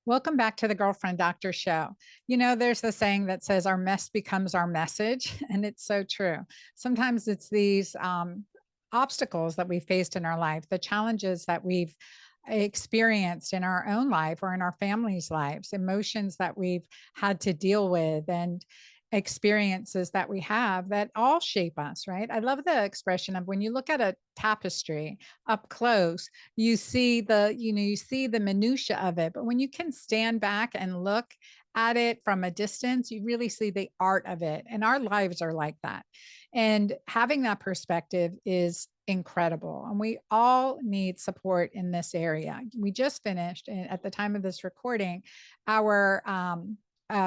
Welcome back to the Girlfriend Doctor Show. You know, there's the saying that says our mess becomes our message, and it's so true. Sometimes it's these obstacles that we faced in our life, the challenges that we've experienced in our own life or in our family's lives, emotions that we've had to deal with, and experiences that we have that all shape us, right? I love the expression of when you look at a tapestry up close, you see the minutia of it, but when you can stand back and look at it from a distance, you really see the art of it. And our lives are like that. And having that perspective is incredible. And we all need support in this area. We just finished, at the time of this recording, our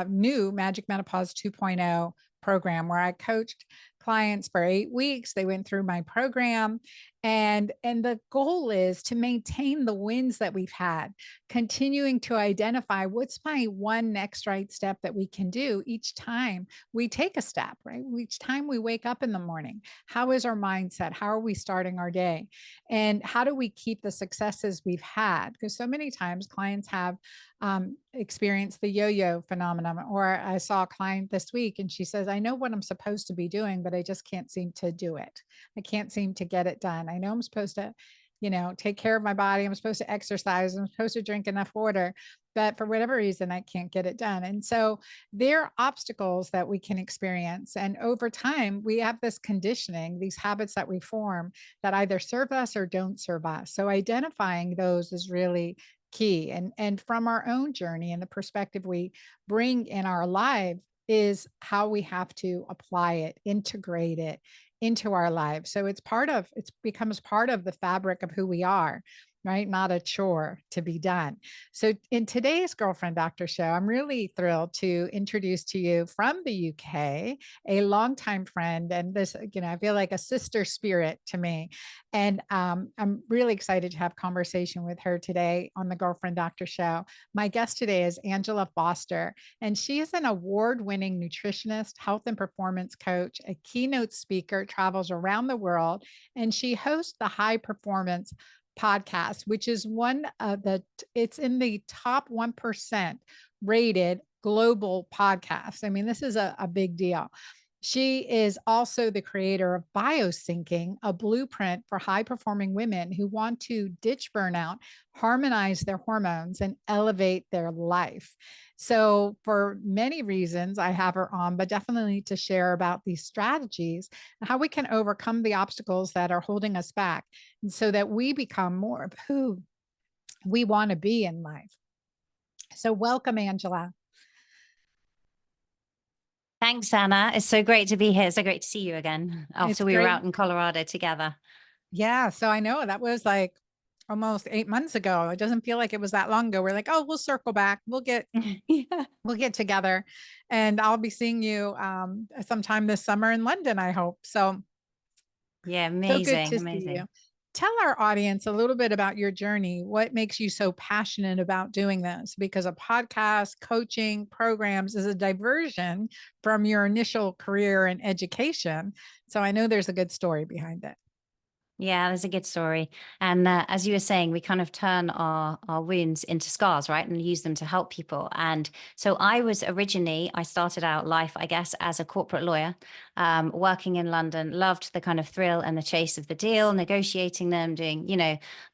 new Magic Menopause 2.0 program where I coached clients for 8 weeks. They went through my program, and the goal is to maintain the wins that we've had, continuing to identify what's my one next right step that we can do each time we take a step, right? Each time we wake up in the morning, how is our mindset? How are we starting our day? And how do we keep the successes we've had? Because so many times clients have experienced the yo-yo phenomenon. Or I saw a client this week and she says, I know what I'm supposed to be doing, but I just can't seem to do it. I can't seem to get it done. I know I'm supposed to, take care of my body. I'm supposed to exercise. I'm supposed to drink enough water, but for whatever reason, I can't get it done. And so there are obstacles that we can experience. And over time, we have this conditioning, these habits that we form that either serve us or don't serve us. So identifying those is really key. And from our own journey and the perspective we bring in our life is how we have to apply it, integrate it into our lives. So it becomes part of the fabric of who we are, right? Not a chore to be done. So in today's Girlfriend Doctor Show, I'm really thrilled to introduce to you from the UK, a longtime friend, and this, I feel like a sister spirit to me. And I'm really excited to have conversation with her today on the Girlfriend Doctor Show. My guest today is Angela Foster, and she is an award-winning nutritionist, health and performance coach, a keynote speaker, travels around the world, and she hosts the High Performance podcast, which is it's in the top 1% rated global podcast. I mean, this is a big deal. She is also the creator of Biosyncing, a blueprint for high performing women who want to ditch burnout, harmonize their hormones, and elevate their life. So, for many reasons, I have her on, but definitely to share about these strategies and how we can overcome the obstacles that are holding us back, and so that we become more of who we want to be in life. So, welcome, Angela. Thanks, Anna. It's so great to be here. So great to see you again after we were out in Colorado together. Yeah. So I know that was like almost 8 months ago. It doesn't feel like it was that long ago. We're like, oh, we'll circle back. We'll get we'll get together, and I'll be seeing you sometime this summer in London, I hope. So yeah, so good amazing, to see amazing. you. Tell our audience a little bit about your journey. What makes you so passionate about doing this? Because a podcast, coaching, programs is a diversion from your initial career in education. So I know there's a good story behind it. Yeah, there's a good story. And as you were saying, we kind of turn our wounds into scars, right? And use them to help people. And so I started out life, I guess, as a corporate lawyer, working in London, loved the kind of thrill and the chase of the deal, negotiating them, doing,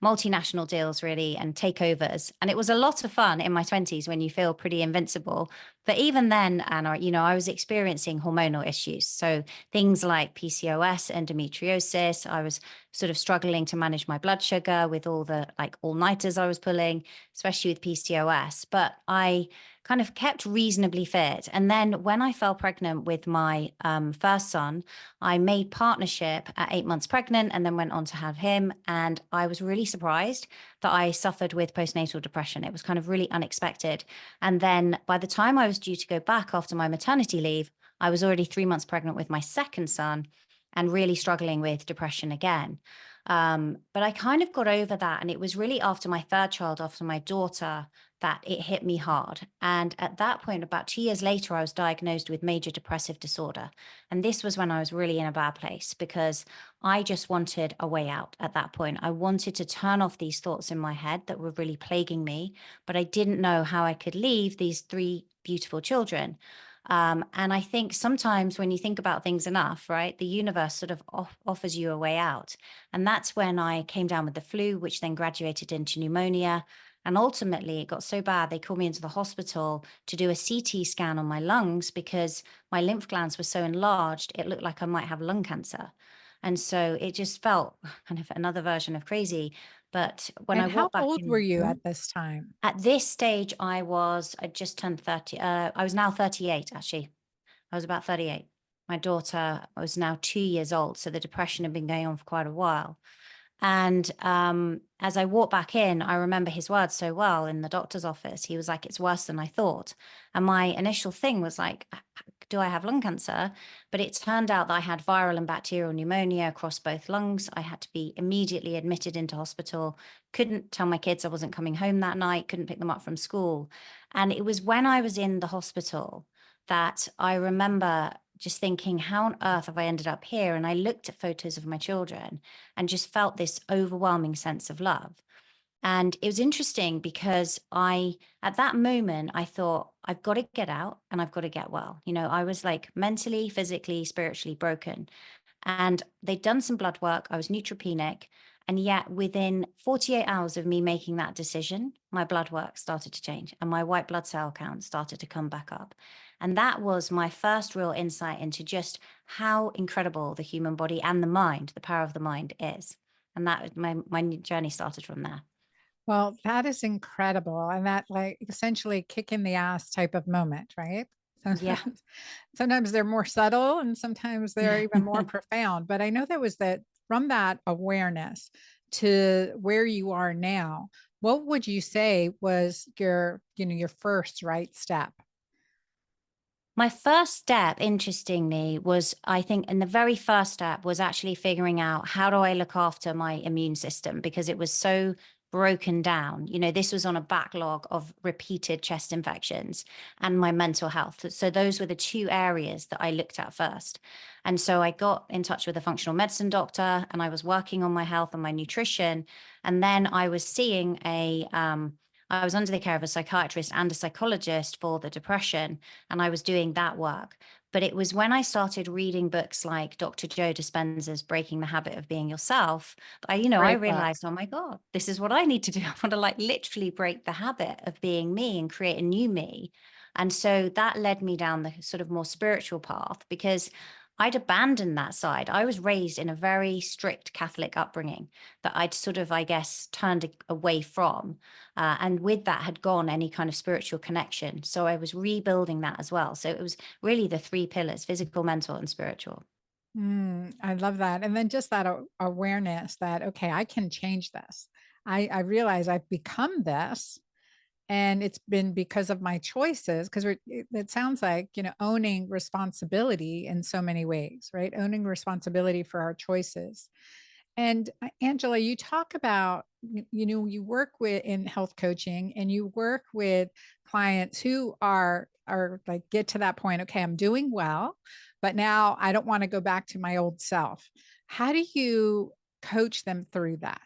multinational deals really and takeovers. And it was a lot of fun in my 20s when you feel pretty invincible. But even then, Anna, I was experiencing hormonal issues. So things like PCOS, endometriosis, I was sort of struggling to manage my blood sugar with all the all-nighters I was pulling, especially with PCOS. But I kind of kept reasonably fit. And then when I fell pregnant with my first son, I made partnership at 8 months pregnant and then went on to have him. And I was really surprised that I suffered with postnatal depression. It was kind of really unexpected. And then by the time I was due to go back after my maternity leave, I was already 3 months pregnant with my second son and really struggling with depression again. But I kind of got over that. And it was really after my third child, after my daughter, that it hit me hard. And at that point, about 2 years later, I was diagnosed with major depressive disorder. And this was when I was really in a bad place because I just wanted a way out at that point. I wanted to turn off these thoughts in my head that were really plaguing me, but I didn't know how I could leave these three beautiful children. And I think sometimes when you think about things enough, right, the universe sort of offers you a way out. And that's when I came down with the flu, which then graduated into pneumonia. And ultimately, it got so bad, they called me into the hospital to do a CT scan on my lungs because my lymph glands were so enlarged, it looked like I might have lung cancer. And so it just felt kind of another version of crazy. But when I And how walked back old were in, you at this time? at this stage, I just turned 30. I was now 38, actually. I was about 38. My daughter was now 2 years old. So the depression had been going on for quite a while. And as I walked back in, I remember his words so well in the doctor's office. He was like, "It's worse than I thought." And my initial thing was like, do I have lung cancer? But it turned out that I had viral and bacterial pneumonia across both lungs. I had to be immediately admitted into hospital. Couldn't tell my kids I wasn't coming home that night, couldn't pick them up from school. And it was when I was in the hospital that I remember just thinking, how on earth have I ended up here? And I looked at photos of my children and just felt this overwhelming sense of love. And it was interesting because at that moment, I thought, I've got to get out and I've got to get well. I was like mentally, physically, spiritually broken. And they'd done some blood work. I was neutropenic. And yet, within 48 hours of me making that decision, my blood work started to change and my white blood cell count started to come back up. And that was my first real insight into just how incredible the human body and the mind, the power of the mind is. And that my journey started from there. Well, that is incredible. And that like essentially kick in the ass type of moment, right? Yeah. Sometimes they're more subtle and sometimes they're even more profound. But I know that was that from that awareness to where you are now, what would you say was your first right step? My first step, interestingly, was I think, and the very first step was actually figuring out how do I look after my immune system because it was so broken down. This was on a backlog of repeated chest infections and my mental health. So those were the two areas that I looked at first. And so I got in touch with a functional medicine doctor and I was working on my health and my nutrition. And then I was seeing I was under the care of a psychiatrist and a psychologist for the depression, and I was doing that work. But it was when I started reading books like Dr. Joe Dispenza's Breaking the Habit of Being Yourself, I Great book. realized, oh my God, this is what I need to do. I want to like literally break the habit of being me and create a new me. And so that led me down the sort of more spiritual path because I'd abandoned that side. I was raised in a very strict Catholic upbringing that I'd sort of, I guess, turned away from. And with that had gone any kind of spiritual connection. So I was rebuilding that as well. So it was really the three pillars: physical, mental, and spiritual. I love that. And then just that awareness that, okay, I can change this. I realize I've become this and it's been because of my choices because it sounds like owning responsibility in so many ways, right? Owning responsibility for our choices. And Angela, you talk about you work with in health coaching and you work with clients who are like get to that point, okay, I'm doing well, but now I don't want to go back to my old self. How do you coach them through that?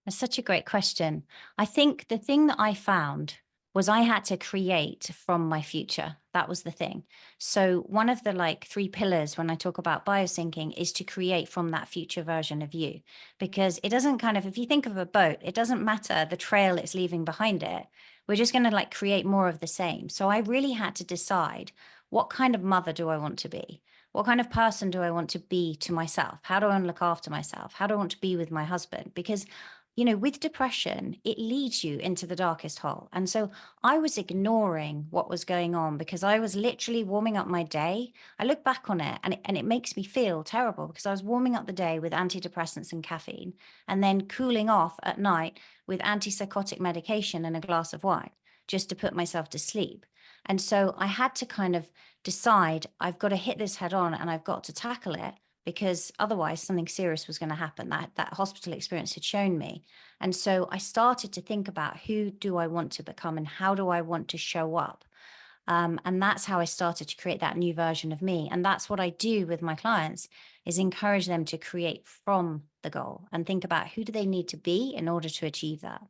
That's such a great question. I think the thing that I found was I had to create from my future. That was the thing. So one of the like three pillars when I talk about biosyncing is to create from that future version of you. Because it doesn't kind of, if you think of a boat, it doesn't matter the trail it's leaving behind it. We're just going to like create more of the same. So I really had to decide, what kind of mother do I want to be? What kind of person do I want to be to myself? How do I want to look after myself? How do I want to be with my husband? Because with depression, it leads you into the darkest hole. And so I was ignoring what was going on because I was literally warming up my day. I look back on it and it makes me feel terrible because I was warming up the day with antidepressants and caffeine and then cooling off at night with antipsychotic medication and a glass of wine just to put myself to sleep. And so I had to kind of decide I've got to hit this head on and I've got to tackle it. because otherwise something serious was going to happen. That hospital experience had shown me. And so I started to think about, who do I want to become and how do I want to show up? And that's how I started to create that new version of me. And that's what I do with my clients, is encourage them to create from the goal and think about, who do they need to be in order to achieve that.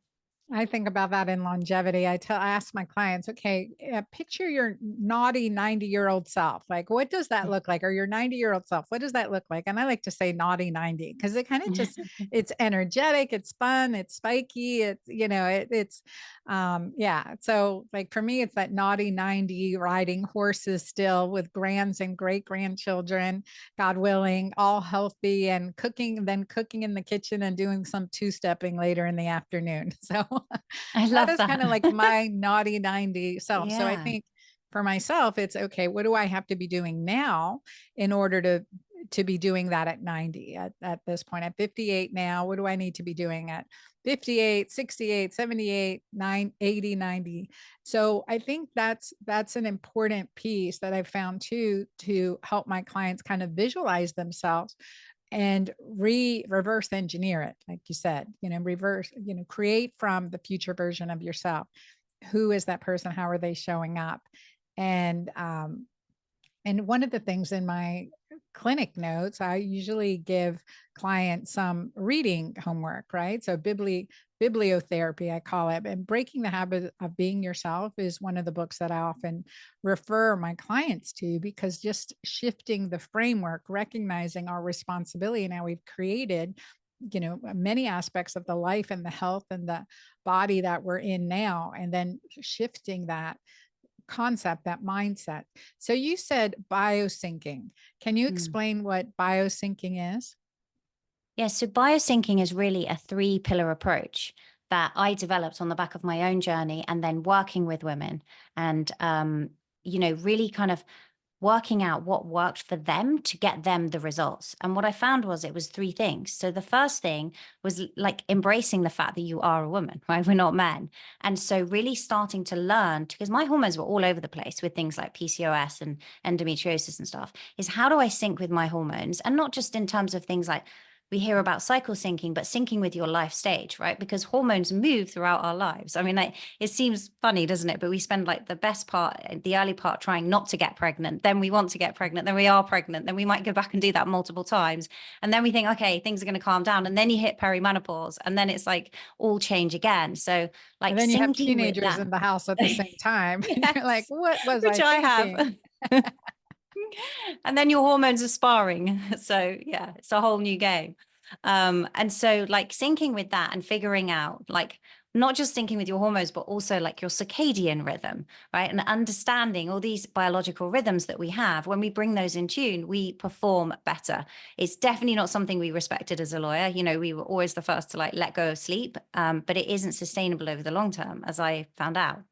I think about that in longevity. I ask my clients, okay, picture your naughty 90-year-old self. Like, what does that look like? Or your 90-year-old self, what does that look like? And I like to say naughty 90, because it kind of just, it's energetic, it's fun, it's spiky, yeah. So like for me, it's that naughty 90, riding horses still with grands and great grandchildren, God willing, all healthy, and cooking in the kitchen and doing some two-stepping later in the afternoon. So I that love is kind of that. like my naughty 90 self. So I Yeah. think for myself, it's okay, what do I have to be doing now in order to be doing that at 90, at this point, at 58 now? What do I need to be doing at 58, 68, 78, 9, 80, 90? So I think that's an important piece that I've found too, to help my clients kind of visualize themselves and reverse engineer it, like you said, create from the future version of yourself. Who is that person? How are they showing up? And one of the things in my clinic notes, I usually give clients some reading homework, right? So bibliotherapy, I call it. And Breaking the Habit of Being Yourself is one of the books that I often refer my clients to, because just shifting the framework, recognizing our responsibility. Now we've created, many aspects of the life and the health and the body that we're in now, and then shifting that concept, that mindset. So you said biosyncing. Can you Mm. explain what biosyncing is? Yeah, so biosyncing is really a 3-pillar approach that I developed on the back of my own journey, and then working with women and, really kind of working out what worked for them to get them the results. And what I found was, it was 3 things. So the first thing was like embracing the fact that you are a woman, right? We're not men. And so really starting to learn, because my hormones were all over the place with things like PCOS and endometriosis and stuff, is how do I sync with my hormones? And not just in terms of things like, we hear about cycle syncing, but syncing with your life stage, right? Because hormones move throughout our lives. I mean, like, it seems funny, doesn't it? But we spend like the best part, the early part, trying not to get pregnant. Then we want to get pregnant. Then we are pregnant. Then we might go back and do that multiple times. And then we think, okay, things are going to calm down. And then you hit perimenopause. And then it's like all change again. So like And then you have syncing with teenagers that. in the house at the same time. And you're like, Yes, what was which I I thinking? have. And then your hormones are sparring. So yeah, it's a whole new game. And so like syncing with that and figuring out, like, not just syncing with your hormones, but also like your circadian rhythm, right? And understanding all these biological rhythms that we have. When we bring those in tune, we perform better. It's definitely not something we respected as a lawyer. We were always the first to like let go of sleep, but it isn't sustainable over the long term, as I found out.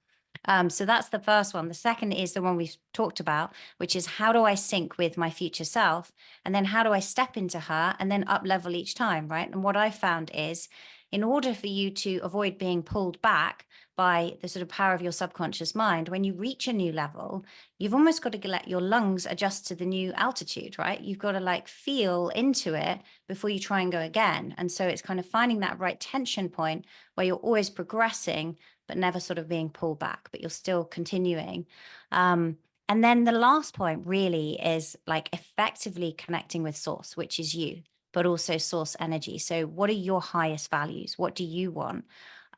So that's the first one. The second is the one we've talked about, which is, how do I sync with my future self? And then how do I step into her and then up level each time, right? And what I found is, in order for you to avoid being pulled back by the sort of power of your subconscious mind, when you reach a new level, you've almost got to let your lungs adjust to the new altitude, right? You've got to like feel into it before you try and go again. And so it's kind of finding that right tension point where you're always progressing, but never sort of being pulled back, but you're still continuing. And then the last point really is like effectively connecting with source, which is you, but also source energy. So what are your highest values? What do you want?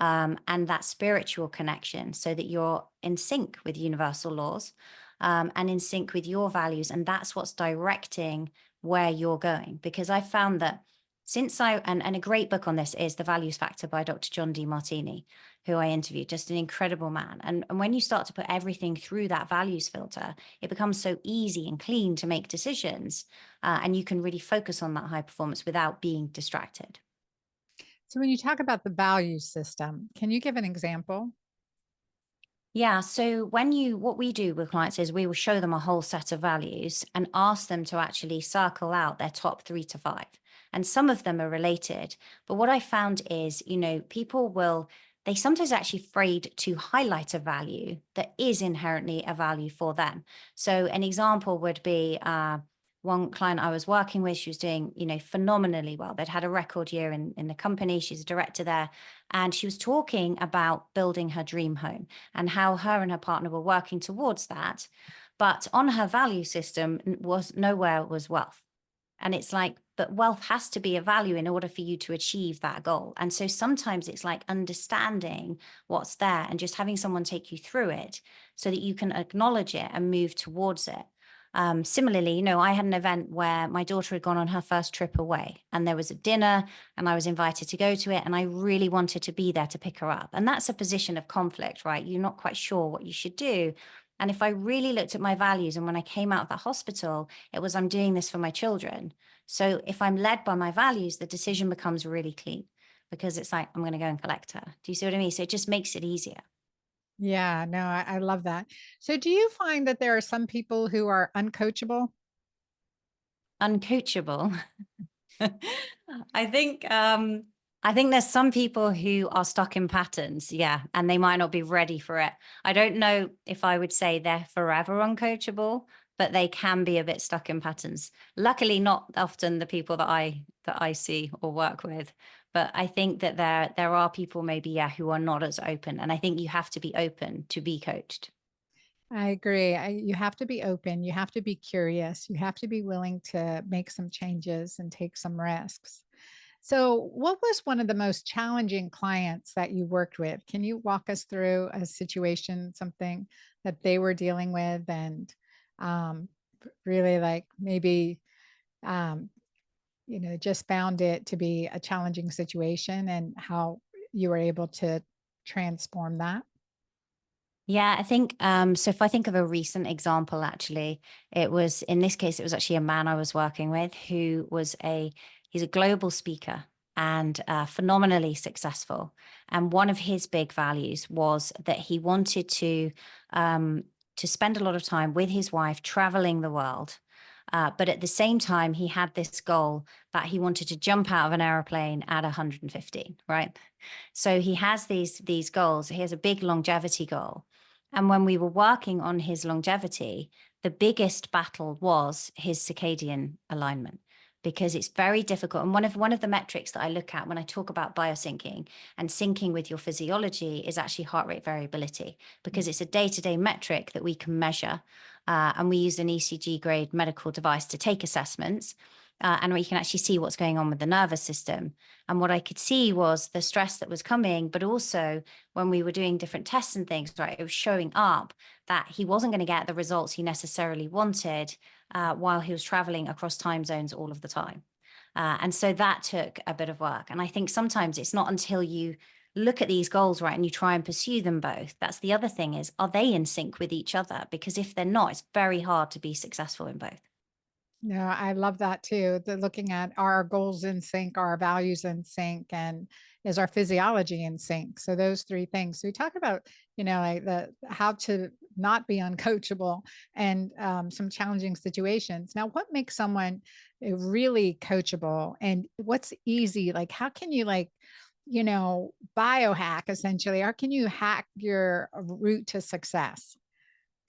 And that spiritual connection, so that you're in sync with universal laws, and in sync with your values. And that's what's directing where you're going. Because I found that and a great book on this is The Values Factor by Dr. John D. Martini, who I interviewed, just an incredible man. And when you start to put everything through that values filter, it becomes so easy and clean to make decisions. And you can really focus on that high performance without being distracted. So when you talk about the value system, can you give an example? Yeah. So what we do with clients is we will show them a whole set of values and ask them to actually circle out their top 3 to 5. And some of them are related. But what I found is, they sometimes actually afraid to highlight a value that is inherently a value for them. So an example would be, one client I was working with, she was doing, phenomenally well. They'd had a record year in the company. She's a director there. And she was talking about building her dream home and how her and her partner were working towards that. But on her value system was nowhere was wealth. And it's like, but wealth has to be a value in order for you to achieve that goal. And so sometimes it's like understanding what's there and just having someone take you through it so that you can acknowledge it and move towards it. Similarly, I had an event where my daughter had gone on her first trip away, and there was a dinner and I was invited to go to it, and I really wanted to be there to pick her up. And that's a position of conflict, right? You're not quite sure what you should do. And if I really looked at my values, and when I came out of the hospital, it was, I'm doing this for my children. So if I'm led by my values, the decision becomes really clean, because it's like, I'm going to go and collect her. Do you see what I mean? So it just makes it easier. Yeah, no, I love that. So do you find that there are some people who are uncoachable? Uncoachable. I think I think there's some people who are stuck in patterns, yeah, and they might not be ready for it. I don't know if I would say they're forever uncoachable, but they can be a bit stuck in patterns. Luckily, not often the people that I see or work with, but I think that there are people maybe, yeah, who are not as open, and I think you have to be open to be coached. I agree. You have to be open. You have to be curious. You have to be willing to make some changes and take some risks. So, what was one of the most challenging clients that you worked with? Can you walk us through a situation, something that they were dealing with, and um, really like maybe um, just found it to be a challenging situation and how you were able to transform that? Yeah, I think so if I think of a recent example, actually, it was in this case, it was actually a man I was working with who was he's a global speaker and phenomenally successful. And one of his big values was that he wanted to spend a lot of time with his wife traveling the world. But at the same time, he had this goal that he wanted to jump out of an airplane at 115, right? So he has these goals. He has a big longevity goal. And when we were working on his longevity, the biggest battle was his circadian alignment, because it's very difficult. And one of the metrics that I look at when I talk about biosyncing and syncing with your physiology is actually heart rate variability, because it's a day-to-day metric that we can measure. And we use an ECG grade medical device to take assessments. And we can actually see what's going on with the nervous system. And what I could see was the stress that was coming, but also when we were doing different tests and things, right, it was showing up that he wasn't going to get the results he necessarily wanted while he was traveling across time zones all of the time. And so that took a bit of work. And I think sometimes it's not until you look at these goals, right, and you try and pursue them both. That's the other thing, is, are they in sync with each other? Because if they're not, it's very hard to be successful in both. No, I love that too. The looking at, are our goals in sync, are our values in sync, and is our physiology in sync? So those three things. So we talk about, like the how to not be uncoachable and some challenging situations. Now, what makes someone really coachable, and what's easy? Like, how can you biohack essentially? How can you hack your route to success?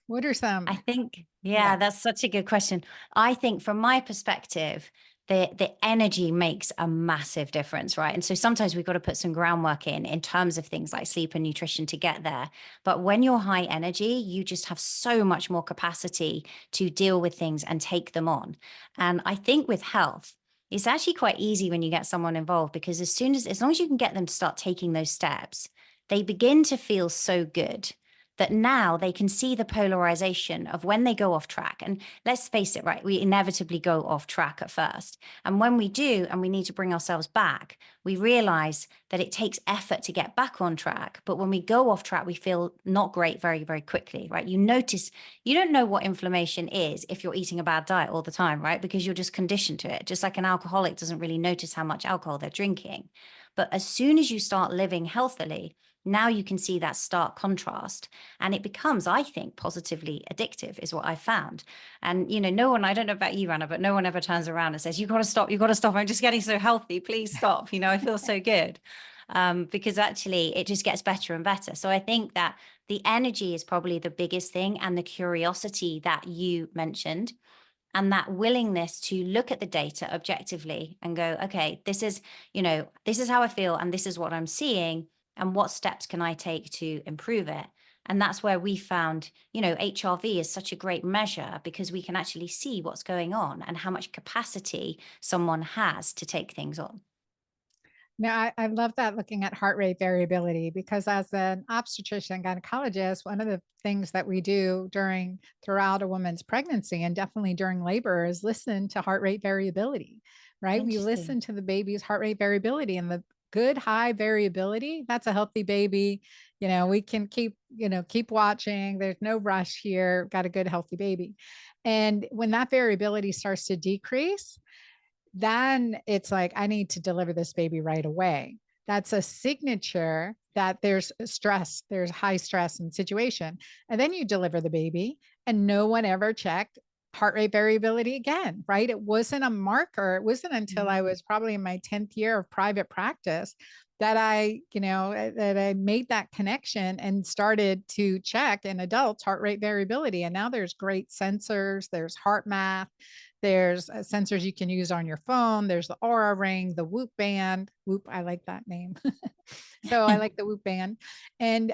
What are I some? think, Yeah. yeah, that's such a good question. I think from my perspective, the energy makes a massive difference, right? And so sometimes we've got to put some groundwork in terms of things like sleep and nutrition to get there. But when you're high energy, you just have so much more capacity to deal with things and take them on. And I think with health, it's actually quite easy when you get someone involved, because as long as you can get them to start taking those steps, they begin to feel so good that now they can see the polarization of when they go off track. And let's face it, right? We inevitably go off track at first. And when we do, and we need to bring ourselves back, we realize that it takes effort to get back on track. But when we go off track, we feel not great very, very quickly, right? You notice, you don't know what inflammation is if you're eating a bad diet all the time, right? Because you're just conditioned to it. Just like an alcoholic doesn't really notice how much alcohol they're drinking. But as soon as you start living healthily, now you can see that stark contrast, and it becomes, I think, positively addictive, is what I found. And, no one, I don't know about you, Rana, but no one ever turns around and says, you got to stop, you got to stop. I'm just getting so healthy. Please stop. I feel so good. Because actually it just gets better and better. So I think that the energy is probably the biggest thing, and the curiosity that you mentioned. and that willingness to look at the data objectively and go, okay, this is, this is how I feel and this is what I'm seeing, and what steps can I take to improve it? And that's where we found, HRV is such a great measure, because we can actually see what's going on and how much capacity someone has to take things on. Now, I love that, looking at heart rate variability, because as an obstetrician gynecologist, one of the things that we do throughout a woman's pregnancy, and definitely during labor, is listen to heart rate variability, right? We Interesting. listen to the baby's heart rate variability, and the good high variability, that's a healthy baby. We can keep watching. There's no rush here. Got a good, healthy baby. And when that variability starts to decrease, then it's like, I need to deliver this baby right away. That's a signature that there's stress, there's high stress in situation. And then you deliver the baby, and no one ever checked heart rate variability again, right? It wasn't a marker. It wasn't until I was probably in my 10th year of private practice that I made that connection and started to check in adults heart rate variability. And now there's great sensors, there's heart math, there's sensors you can use on your phone. There's the Aura Ring, the Whoop Band. Whoop, I like that name. So I like the Whoop Band. And,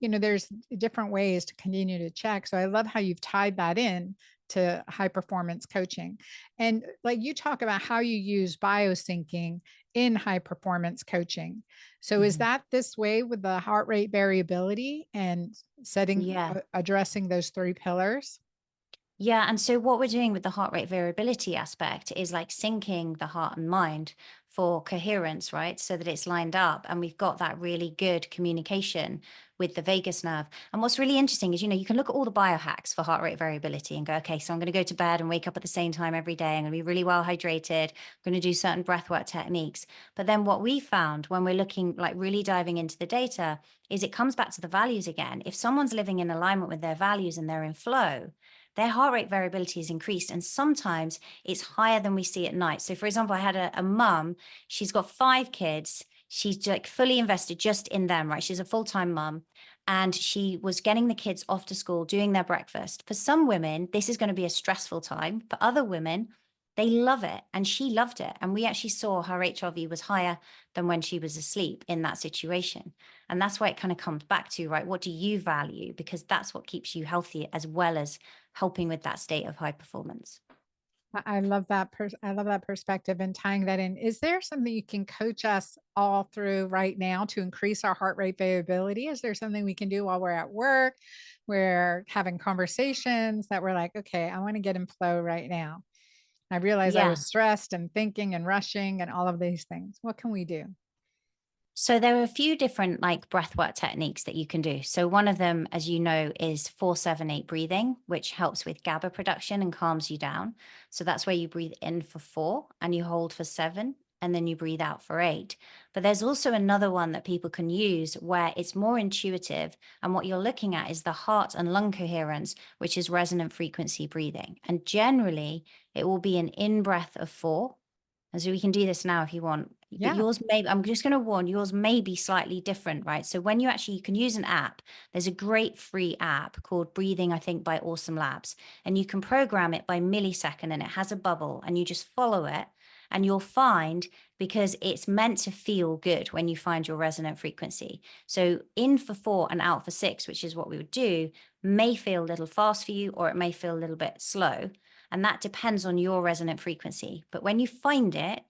there's different ways to continue to check. So I love how you've tied that in to high performance coaching. And like, you talk about how you use biosyncing in high performance coaching. So is Mhm. that this way with the heart rate variability and Yeah. addressing those three pillars? Yeah. And so what we're doing with the heart rate variability aspect is like syncing the heart and mind for coherence, right? So that it's lined up and we've got that really good communication with the vagus nerve. And what's really interesting is, you can look at all the biohacks for heart rate variability and go, okay, so I'm going to go to bed and wake up at the same time every day. I'm going to be really well hydrated. I'm going to do certain breathwork techniques. But then what we found when we're looking, like really diving into the data, is it comes back to the values again. If someone's living in alignment with their values and they're in flow, their heart rate variability is increased. And sometimes it's higher than we see at night. So for example, I had a mum, she's got 5 kids. She's like fully invested just in them, right? She's a full-time mum. And she was getting the kids off to school, doing their breakfast. For some women, this is going to be a stressful time. For other women, they love it. And she loved it. And we actually saw her HRV was higher than when she was asleep in that situation. And that's why it kind of comes back to, right, what do you value? Because that's what keeps you healthy, as well as helping with that state of high performance. I love that. I love that perspective and tying that in. Is there something you can coach us all through right now to increase our heart rate variability? Is there something we can do while we're at work? We're having conversations that we're like, okay, I want to get in flow right now. I realized I Yeah. was stressed and thinking and rushing and all of these things. What can we do? So there are a few different like breathwork techniques that you can do. So one of them, as you know, is 4-7-8 breathing, which helps with GABA production and calms you down. So that's where you breathe in for 4 and you hold for 7 and then you breathe out for 8. But there's also another one that people can use where it's more intuitive. And what you're looking at is the heart and lung coherence, which is resonant frequency breathing. And generally, it will be an in breath of 4. And so we can do this now if you want, but Yeah. I'm just going to warn, yours may be slightly different, right? So when you can use an app, there's a great free app called Breathing, I think, by Awesome Labs. And you can program it by millisecond and it has a bubble and you just follow it and you'll find, because it's meant to feel good when you find your resonant frequency. So in for 4 and out for 6, which is what we would do, may feel a little fast for you or it may feel a little bit slow. And that depends on your resonant frequency. But when you find it,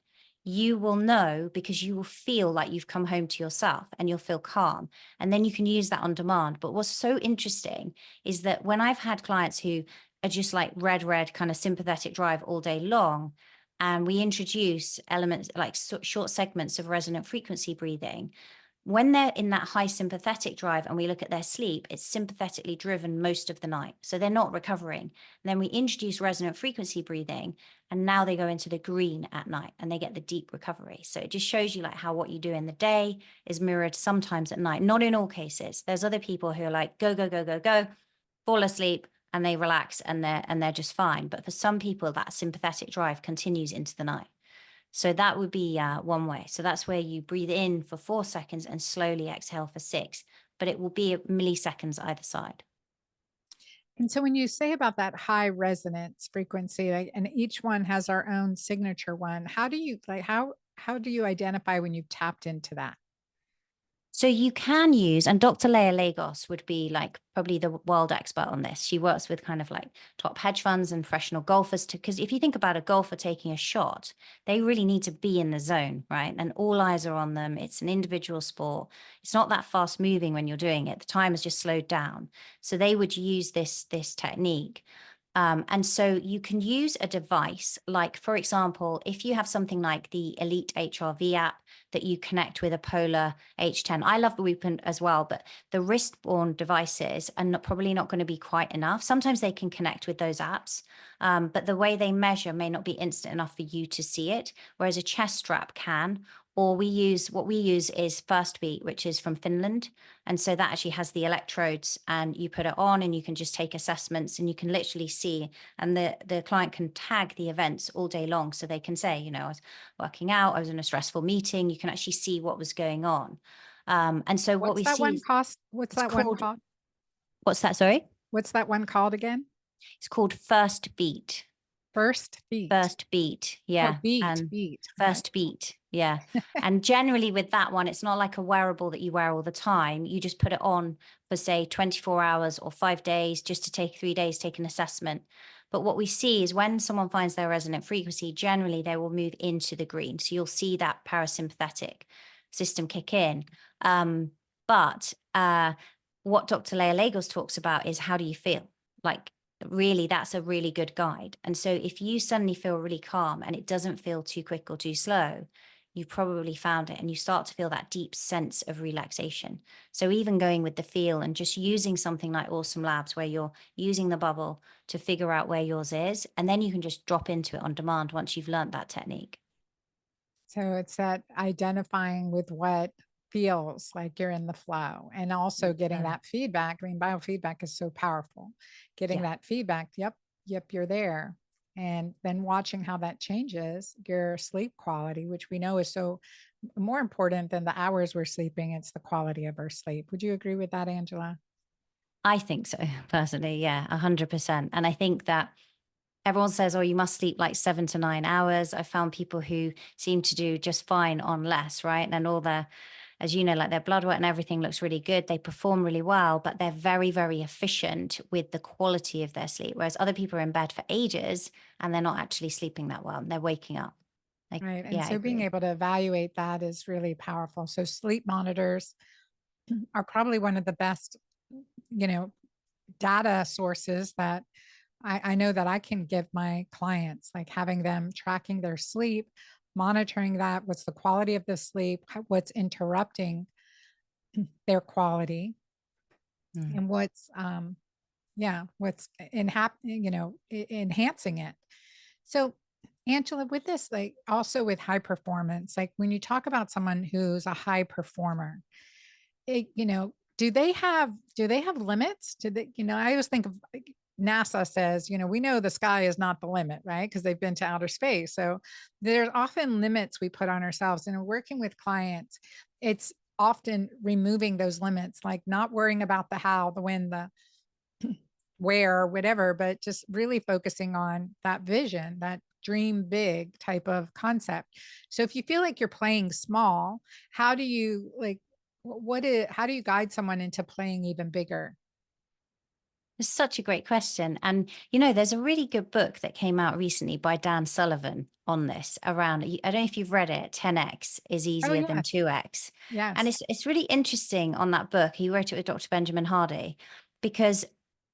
you will know, because you will feel like you've come home to yourself and you'll feel calm. And then you can use that on demand. But what's so interesting is that when I've had clients who are just like red kind of sympathetic drive all day long, and we introduce elements like short segments of resonant frequency breathing, when they're in that high sympathetic drive and we look at their sleep, it's sympathetically driven most of the night. So they're not recovering. And then we introduce resonant frequency breathing and now they go into the green at night and they get the deep recovery. So it just shows you like how what you do in the day is mirrored sometimes at night. Not in all cases. There's other people who are like, go, go, go, go, go, fall asleep and they relax and they're just fine. But for some people, that sympathetic drive continues into the night. So that would be one way. So that's where you breathe in for 4 seconds and slowly exhale for 6, but it will be milliseconds either side. And so when you say about that high resonance frequency, like, and each one has our own signature one, how do you like how do you identify when you've tapped into that? So you can use, and Dr. Leah Lagos would be like probably the world expert on this. She works with kind of like top hedge funds and professional golfers to, because if you think about a golfer taking a shot, they really need to be in the zone, right? And all eyes are on them. It's an individual sport. It's not that fast moving when you're doing it. The time has just slowed down. So they would use this technique. And so you can use a device like, for example, if you have something like the Elite HRV app that you connect with a Polar H10. I love the Whoop as well, but the wrist-borne devices are probably not going to be quite enough. Sometimes they can connect with those apps, but the way they measure may not be instant enough for you to see it, whereas a chest strap can. Or what we use is First Beat, which is from Finland. And so that actually has the electrodes and you put it on and you can just take assessments and you can literally see, and the client can tag the events all day long. So they can say, you know, I was working out, I was in a stressful meeting. You can actually see what was going on. And so what What's we that see one is cost? What's it's that one called, called? what's that? Sorry. What's that one called again? It's called First Beat. First beat. First Beat, Oh, yeah, beat, and beat. Okay. First Beat, yeah. And generally with that one, it's not like a wearable that you wear all the time. You just put it on for say 24 hours or 5 days, just to take 3 days, take an assessment. But what we see is when someone finds their resonant frequency, generally they will move into the green. So you'll see that parasympathetic system kick in. But what Dr. Leah Lagos talks about is, how do you feel? Like, really, that's a really good guide. And so if you suddenly feel really calm and it doesn't feel too quick or too slow, you probably found it, and you start to feel that deep sense of relaxation. So even going with the feel and just using something like Awesome Labs, where you're using the bubble to figure out where yours is, and then you can just drop into it on demand once you've learned that technique. So it's that identifying with what feels like you're in the flow and also getting that feedback. I mean, biofeedback is so powerful. Getting Yeah. that feedback, yep, you're there. And then watching how that changes your sleep quality, which we know is so more important than the hours we're sleeping. It's the quality of our sleep. Would you agree with that, Angela? I think so, personally. Yeah, 100%. And I think that everyone says, oh, you must sleep like 7 to 9 hours. I found people who seem to do just fine on less, right? And all their, as you know, like their blood work and everything looks really good. They perform really well, but they're very, very efficient with the quality of their sleep. Whereas other people are in bed for ages and they're not actually sleeping that well. They're waking up. Like, Right. And yeah, I so being agree. able to evaluate that is really powerful. So sleep monitors are probably one of the best, you know, data sources that I know that I can give my clients, like having them tracking their sleep, monitoring that, what's the quality of the sleep, what's interrupting their quality, Mm. and what's what's enhancing it. So Angela, with this, like also with high performance, like when you talk about someone who's a high performer, do they have limits? Do they, I always think of like, NASA says, we know the sky is not the limit, right? Because they've been to outer space. So there's often limits we put on ourselves. And working with clients, it's often removing those limits, like not worrying about the how, the when, the where, or whatever, but just really focusing on that vision, that dream big type of concept. So if you feel like you're playing small, how do you like how do you guide someone into playing even bigger? It's such a great question. And, you know, there's a really good book that came out recently by Dan Sullivan on this around, I don't know if you've read it, 10x is Oh easier than yes, 2x. And yes. it's really interesting on that book. He wrote it with Dr. Benjamin Hardy, because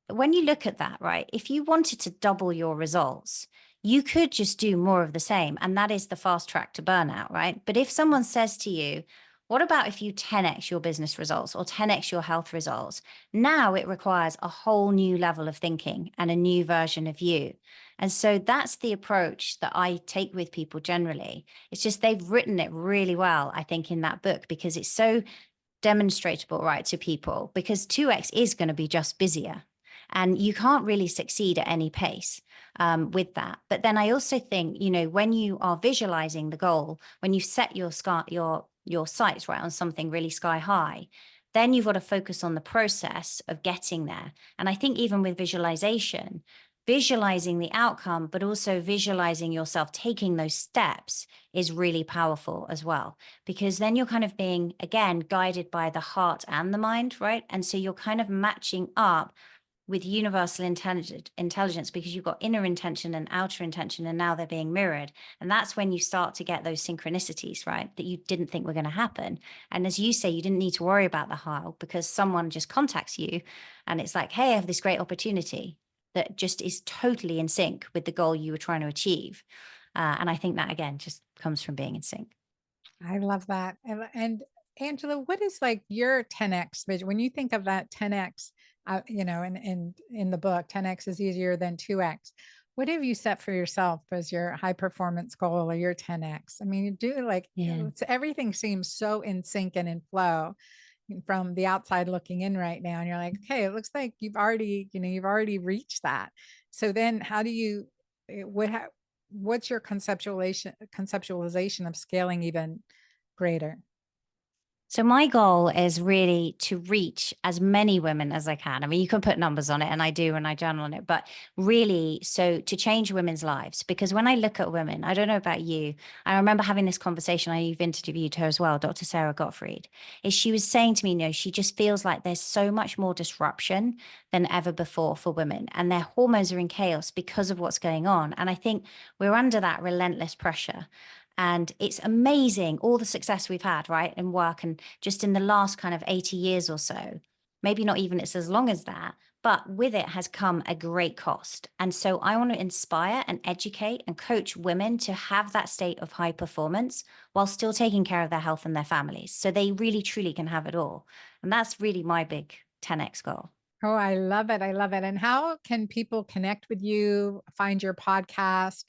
when you look at that, right, if you wanted to double your results, you could just do more of the same. And that is the fast track to burnout, right? But if someone says to you, what about if you 10x your business results or 10x your health results? Now it requires a whole new level of thinking and a new version of you. And so that's the approach that I take with people generally. It's just they've written it really well, I think, in that book, because it's so demonstratable, right, to people, because 2x is going to be just busier. And you can't really succeed at any pace with that. But then I also think, you know, when you are visualizing the goal, when you set your sights right on something really sky high, Then you've got to focus on the process of getting there. And I think even with visualization, visualizing the outcome, but also visualizing yourself taking those steps is really powerful as well, because then you're kind of being, again, guided by the heart and the mind, right? And so you're kind of matching up with universal intelligence, because you've got inner intention and outer intention, and now they're being mirrored. And that's when you start to get those synchronicities, right? That you didn't think were going to happen. And as you say, you didn't need to worry about the how, because someone just contacts you and it's like, hey, I have this great opportunity that just is totally in sync with the goal you were trying to achieve. And I think that, again, just comes from being in sync. I love that. And Angela, what is like your 10x vision? When you think of that 10x, you know, in the book, 10x is easier than 2x. What have you set for yourself as your high performance goal or your 10x? I mean, you do like Yeah. everything seems so in sync and in flow from the outside looking in right now. And you're like, okay, it looks like you've already, you know, you've already reached that. So then how do you, what's your conceptualization of scaling even greater? So my goal is really to reach as many women as I can. I mean, you can put numbers on it, and I do, and I journal on it, but really, so to change women's lives, because when I look at women, I don't know about you, I remember having this conversation, you've interviewed her as well, Dr. Sarah Gottfried, is she was saying to me, you know, she just feels like there's so much more disruption than ever before for women, and their hormones are in chaos because of what's going on. And I think we're under that relentless pressure. And it's amazing all the success we've had, right, in work, and just in the last kind of 80 years or so, maybe not even it's as long as that, but with it has come a great cost. And so I want to inspire and educate and coach women to have that state of high performance while still taking care of their health and their families. So they really, truly can have it all. And that's really my big 10X goal. Oh, I love it. I love it. And how can people connect with you, find your podcast,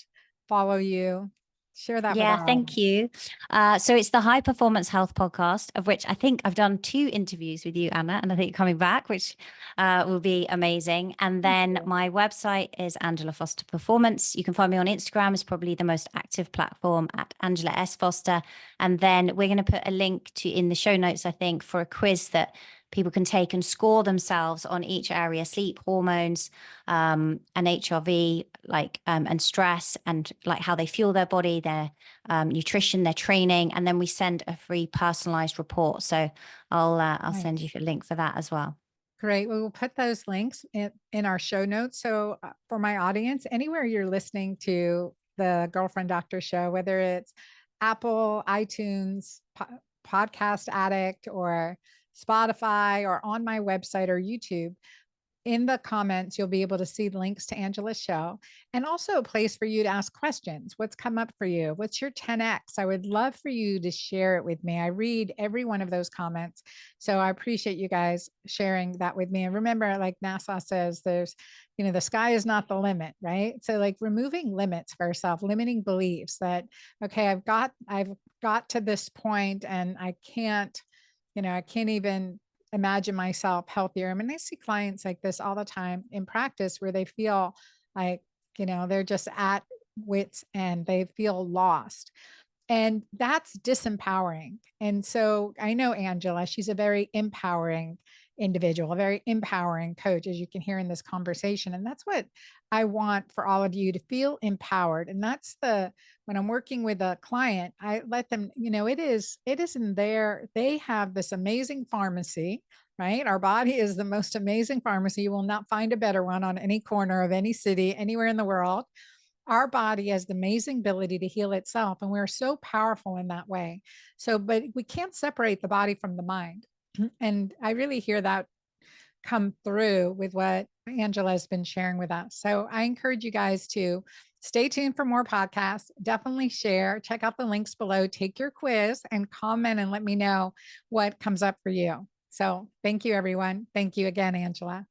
follow you? Share that with Yeah, our thank audience. you. So it's the High Performance Health Podcast, of which I think I've done 2 interviews with you, Anna, and I think you're coming back, which will be amazing. And Thank then you. my website is Angela Foster Performance. You can find me on Instagram. It's probably the most active platform at Angela S. Foster. And then we're going to put a link to in the show notes, I think, for a quiz that people can take and score themselves on each area: sleep, hormones, and HRV, like and stress, and like how they fuel their body, their nutrition, their training, and then we send a free personalized report. So I'll Nice. send you a link for that as well. Great. We will put those links in our show notes. So for my audience, anywhere you're listening to the Girlfriend Doctor show, whether it's Apple, iTunes, Podcast Addict, or Spotify, or on my website or YouTube, in the comments, you'll be able to see links to Angela's show and also a place for you to ask questions. What's come up for you? What's your 10X? I would love for you to share it with me. I read every one of those comments. So I appreciate you guys sharing that with me. And remember, like NASA says, there's, you know, the sky is not the limit, right? So like removing limits for yourself, limiting beliefs that, okay, I've got to this point and I can't, you know, I can't even imagine myself healthier. I mean, I see clients like this all the time in practice where they feel like, you know, they're just at wits end, they feel lost. And that's disempowering. And so I know Angela, she's a very empowering individual, a very empowering coach, as you can hear in this conversation. And that's what I want for all of you to feel empowered. And that's when I'm working with a client, I let them, you know, it isn't there. They have this amazing pharmacy, right? Our body is the most amazing pharmacy. You will not find a better one on any corner of any city, anywhere in the world. Our body has the amazing ability to heal itself, and we're so powerful in that way. So, but we can't separate the body from the mind. And I really hear that come through with what Angela has been sharing with us. So I encourage you guys to stay tuned for more podcasts. Definitely share, check out the links below, take your quiz and comment and let me know what comes up for you. So thank you, everyone. Thank you again, Angela.